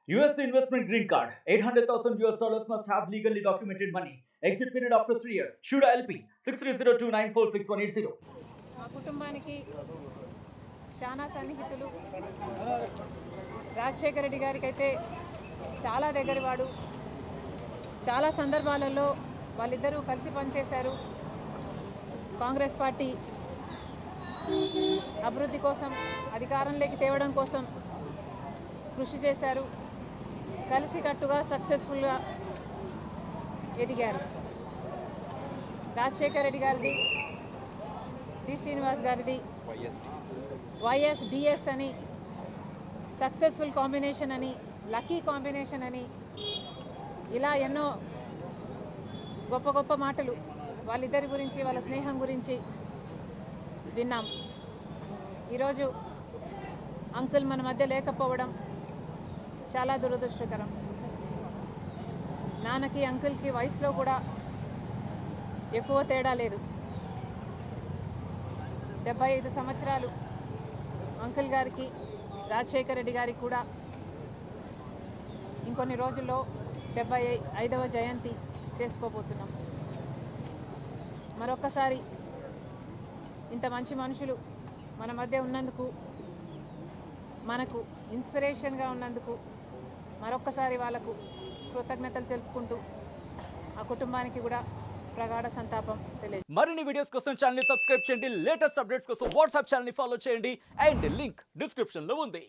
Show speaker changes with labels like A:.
A: US investment green card. $800,000 must have legally documented money. Exit period after 3 years. Shuda LP 6302946180.
B: మా కుటుంబానికి చాలా సన్నిహితులు. రాజశేఖర రెడ్డి గారికి అయితే చాలా దగ్గరవాడు. చాలా సందర్భాలలో వాళ్ళిద్దరూ కలిసి పనిచేశారు. కాంగ్రెస్ పార్టీ అభివృద్ధి కోసం, అధికారంలోకి తేవడం కోసం కృషి చేశారు. కలిసికట్టుగా సక్సెస్ఫుల్గా ఎదిగారు. రాజశేఖర రెడ్డి గారిది, డి శ్రీనివాస్ గారిది వైఎస్డిఎస్ అని సక్సెస్ఫుల్ కాంబినేషన్ అని, లక్కీ కాంబినేషన్ అని, ఇలా ఎన్నో గొప్ప గొప్ప మాటలు వాళ్ళిద్దరి గురించి, వాళ్ళ స్నేహం గురించి విన్నాం. ఈరోజు అంకుల్ మన మధ్య లేకపోవడం చాలా దురదృష్టకరం. నాన్నకి అంకుల్కి వయసులో కూడా ఎక్కువ తేడా లేదు. 75 సంవత్సరాలు అంకుల్ గారికి, రాజశేఖర రెడ్డి గారికి కూడా ఇంకొన్ని రోజుల్లో 75వ జయంతి చేసుకోబోతున్నాం. మరొక్కసారి ఇంత మంచి మనుషులు మన మధ్య ఉన్నందుకు, మనకు ఇన్స్పిరేషన్గా ఉన్నందుకు మరొక్కసారి వాళ్ళకు కృతజ్ఞతలు తెలుపుకుంటూ ఆ కుటుంబానికి కూడా ప్రగాఢ సంతాపం తెలియజేస్తాను.
A: మరిన్ని వీడియోస్ కోసం ఛానల్ ని సబ్స్క్రైబ్ చేయండి. లేటెస్ట్ అప్డేట్స్ కోసం వాట్సాప్ ఛానల్ ని ఫాలో చేయండి. అండ్ లింక్ డిస్క్రిప్షన్ లో ఉంది.